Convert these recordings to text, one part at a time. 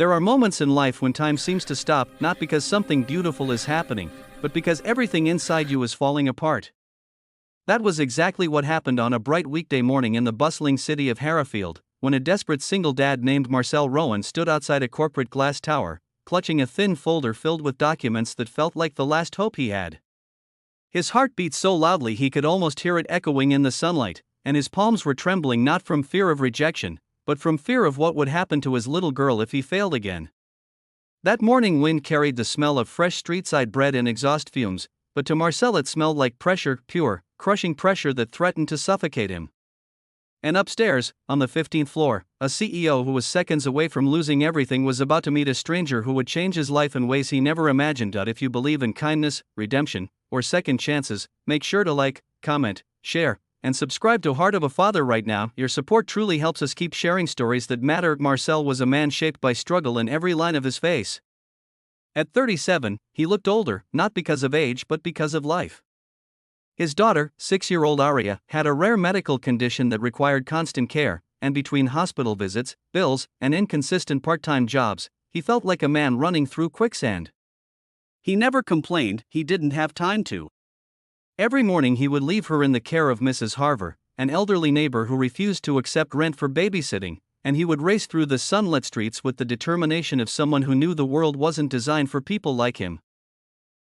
There are moments in life when time seems to stop, not because something beautiful is happening, but because everything inside you is falling apart. That was exactly what happened on a bright weekday morning in the bustling city of Harrowfield, when a desperate single dad named Marcel Rowan stood outside a corporate glass tower, clutching a thin folder filled with documents that felt like the last hope he had. His heart beat so loudly he could almost hear it echoing in the sunlight, and his palms were trembling not from fear of rejection, but from fear of what would happen to his little girl if he failed again. That morning wind carried the smell of fresh street-side bread and exhaust fumes, but to Marcel it smelled like pressure, pure, crushing pressure that threatened to suffocate him. And upstairs, on the 15th floor, a CEO who was seconds away from losing everything was about to meet a stranger who would change his life in ways he never imagined. If you believe in kindness, redemption, or second chances, make sure to like, comment, share, and subscribe to Heart of a Father right now. Your support truly helps us keep sharing stories that matter. Marcel was a man shaped by struggle in every line of his face. At 37, he looked older, not because of age but because of life. His daughter, 6-year-old Aria, had a rare medical condition that required constant care, and between hospital visits, bills, and inconsistent part-time jobs, he felt like a man running through quicksand. He never complained, he didn't have time to. Every morning he would leave her in the care of Mrs. Harver, an elderly neighbor who refused to accept rent for babysitting, and he would race through the sunlit streets with the determination of someone who knew the world wasn't designed for people like him.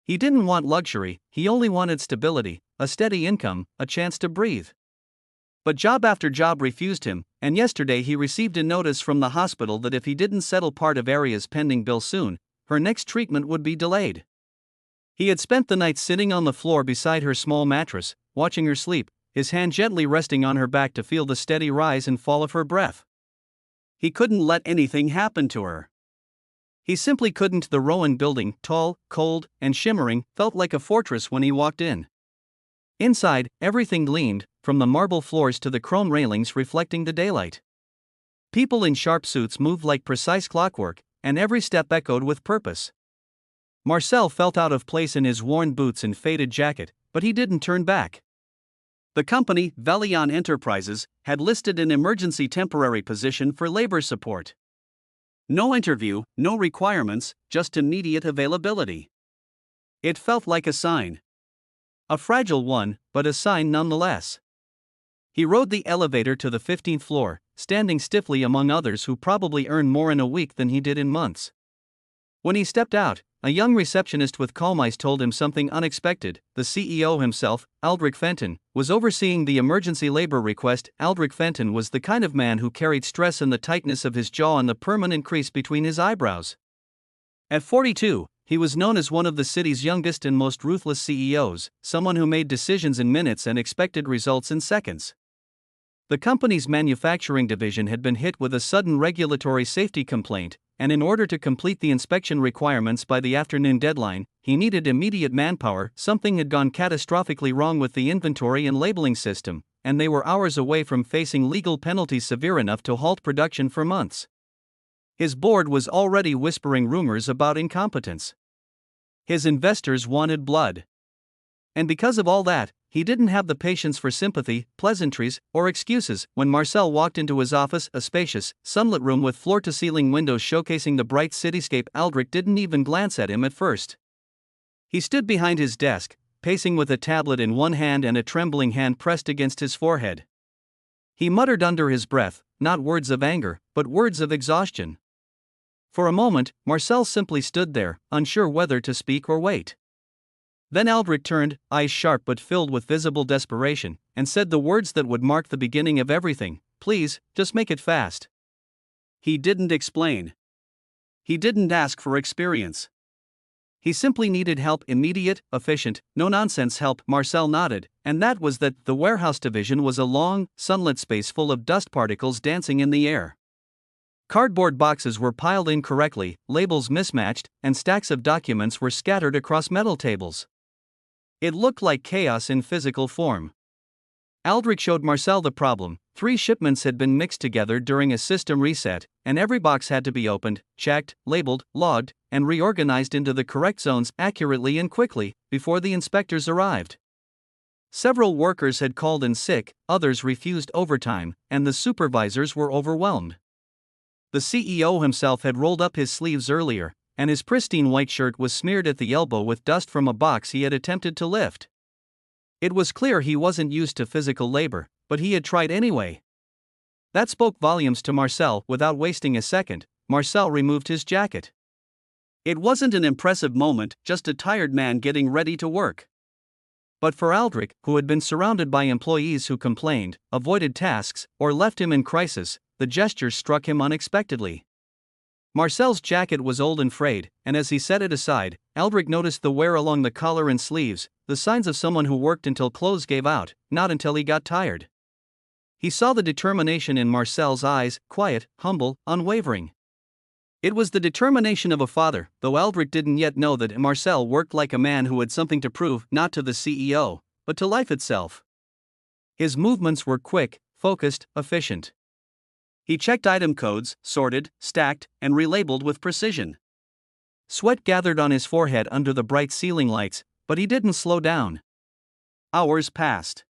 He didn't want luxury, he only wanted stability, a steady income, a chance to breathe. But job after job refused him, and yesterday he received a notice from the hospital that if he didn't settle part of Aria's pending bill soon, her next treatment would be delayed. He had spent the night sitting on the floor beside her small mattress, watching her sleep, his hand gently resting on her back to feel the steady rise and fall of her breath. He couldn't let anything happen to her. He simply couldn't. The Rowan building, tall, cold, and shimmering, felt like a fortress when he walked in. Inside, everything gleamed, from the marble floors to the chrome railings reflecting the daylight. People in sharp suits moved like precise clockwork, and every step echoed with purpose. Marcel felt out of place in his worn boots and faded jacket, but he didn't turn back. The company, Valion Enterprises, had listed an emergency temporary position for labor support. No interview, no requirements, just immediate availability. It felt like a sign. A fragile one, but a sign nonetheless. He rode the elevator to the 15th floor, standing stiffly among others who probably earned more in a week than he did in months. When he stepped out, a young receptionist with calm eyes told him something unexpected. The CEO himself, Aldrich Fenton, was overseeing the emergency labor request. Aldrich Fenton was the kind of man who carried stress in the tightness of his jaw and the permanent crease between his eyebrows. At 42, he was known as one of the city's youngest and most ruthless CEOs, someone who made decisions in minutes and expected results in seconds. The company's manufacturing division had been hit with a sudden regulatory safety complaint, and in order to complete the inspection requirements by the afternoon deadline, he needed immediate manpower. Something had gone catastrophically wrong with the inventory and labeling system, and they were hours away from facing legal penalties severe enough to halt production for months. His board was already whispering rumors about incompetence. His investors wanted blood. And because of all that, he didn't have the patience for sympathy, pleasantries, or excuses. When Marcel walked into his office, a spacious, sunlit room with floor-to-ceiling windows showcasing the bright cityscape, Aldrich didn't even glance at him at first. He stood behind his desk, pacing with a tablet in one hand and a trembling hand pressed against his forehead. He muttered under his breath, not words of anger, but words of exhaustion. For a moment, Marcel simply stood there, unsure whether to speak or wait. Then Aldrich turned, eyes sharp but filled with visible desperation, and said the words that would mark the beginning of everything: "Please, just make it fast." He didn't explain. He didn't ask for experience. He simply needed help, immediate, efficient, no-nonsense help. Marcel nodded, and that was that. The warehouse division was a long, sunlit space full of dust particles dancing in the air. Cardboard boxes were piled incorrectly, labels mismatched, and stacks of documents were scattered across metal tables. It looked like chaos in physical form. Aldrich showed Marcel the problem. 3 shipments had been mixed together during a system reset, and every box had to be opened, checked, labeled, logged, and reorganized into the correct zones accurately and quickly, before the inspectors arrived. Several workers had called in sick, others refused overtime, and the supervisors were overwhelmed. The CEO himself had rolled up his sleeves earlier, and his pristine white shirt was smeared at the elbow with dust from a box he had attempted to lift. It was clear he wasn't used to physical labor, but he had tried anyway. That spoke volumes to Marcel. Without wasting a second, Marcel removed his jacket. It wasn't an impressive moment, just a tired man getting ready to work. But for Aldrich, who had been surrounded by employees who complained, avoided tasks, or left him in crisis, the gesture struck him unexpectedly. Marcel's jacket was old and frayed, and as he set it aside, Aldrich noticed the wear along the collar and sleeves, the signs of someone who worked until clothes gave out, not until he got tired. He saw the determination in Marcel's eyes, quiet, humble, unwavering. It was the determination of a father, though Aldrich didn't yet know that Marcel worked like a man who had something to prove, not to the CEO, but to life itself. His movements were quick, focused, efficient. He checked item codes, sorted, stacked, and relabeled with precision. Sweat gathered on his forehead under the bright ceiling lights, but he didn't slow down. Hours passed.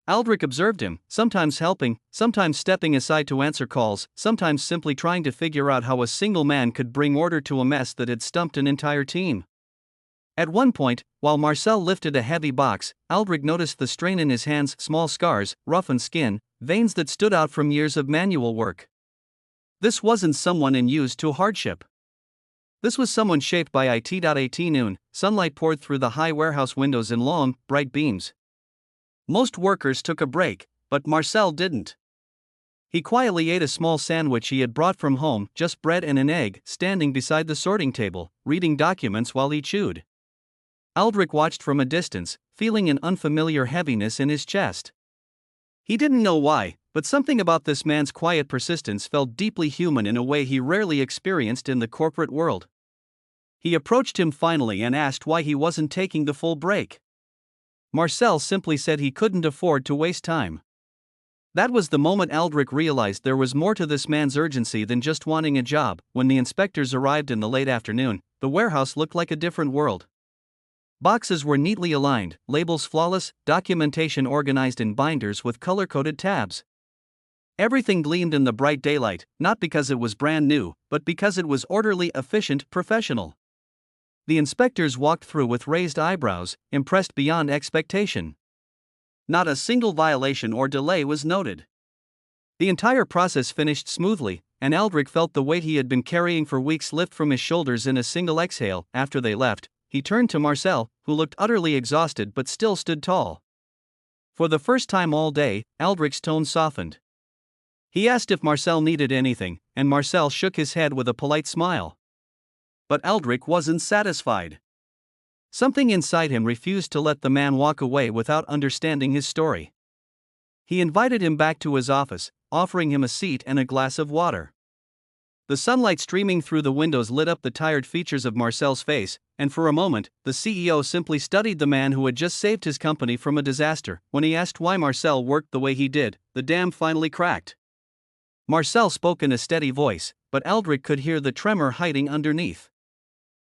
Aldrich observed him, sometimes helping, sometimes stepping aside to answer calls, sometimes simply trying to figure out how a single man could bring order to a mess that had stumped an entire team. At one point, while Marcel lifted a heavy box, Aldrich noticed the strain in his hands, small scars, roughened skin, veins that stood out from years of manual work. This wasn't someone unused to hardship. This was someone shaped by it. Noon, sunlight poured through the high warehouse windows in long, bright beams. Most workers took a break, but Marcel didn't. He quietly ate a small sandwich he had brought from home, just bread and an egg, standing beside the sorting table, reading documents while he chewed. Aldrich watched from a distance, feeling an unfamiliar heaviness in his chest. He didn't know why, but something about this man's quiet persistence felt deeply human in a way he rarely experienced in the corporate world. He approached him finally and asked why he wasn't taking the full break. Marcel simply said he couldn't afford to waste time. That was the moment Aldrich realized there was more to this man's urgency than just wanting a job. When the inspectors arrived in the late afternoon, the warehouse looked like a different world. Boxes were neatly aligned, labels flawless, documentation organized in binders with color-coded tabs. Everything gleamed in the bright daylight, not because it was brand new, but because it was orderly, efficient, professional. The inspectors walked through with raised eyebrows, impressed beyond expectation. Not a single violation or delay was noted. The entire process finished smoothly, and Aldrich felt the weight he had been carrying for weeks lift from his shoulders in a single exhale. After they left, he turned to Marcel, who looked utterly exhausted but still stood tall. For the first time all day, Aldrich's tone softened. He asked if Marcel needed anything, and Marcel shook his head with a polite smile. But Aldrich wasn't satisfied. Something inside him refused to let the man walk away without understanding his story. He invited him back to his office, offering him a seat and a glass of water. The sunlight streaming through the windows lit up the tired features of Marcel's face, and for a moment, the CEO simply studied the man who had just saved his company from a disaster. When he asked why Marcel worked the way he did, the dam finally cracked. Marcel spoke in a steady voice, but Aldrich could hear the tremor hiding underneath.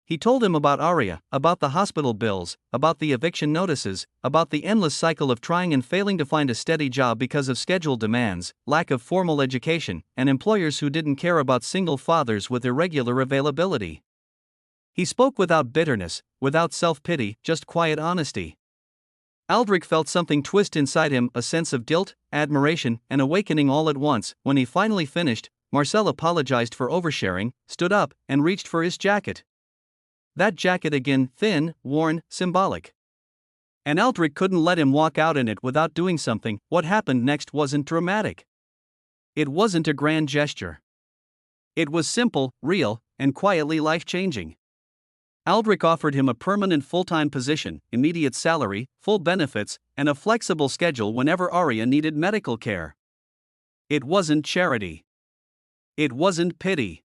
He told him about Aria, about the hospital bills, about the eviction notices, about the endless cycle of trying and failing to find a steady job because of schedule demands, lack of formal education, and employers who didn't care about single fathers with irregular availability. He spoke without bitterness, without self-pity, just quiet honesty. Aldrich felt something twist inside him, a sense of guilt, admiration, and awakening all at once. When he finally finished, Marcel apologized for oversharing, stood up, and reached for his jacket. That jacket again, thin, worn, symbolic. And Aldrich couldn't let him walk out in it without doing something. What happened next wasn't dramatic. It wasn't a grand gesture. It was simple, real, and quietly life-changing. Aldrich offered him a permanent full-time position, immediate salary, full benefits, and a flexible schedule whenever Aria needed medical care. It wasn't charity. It wasn't pity.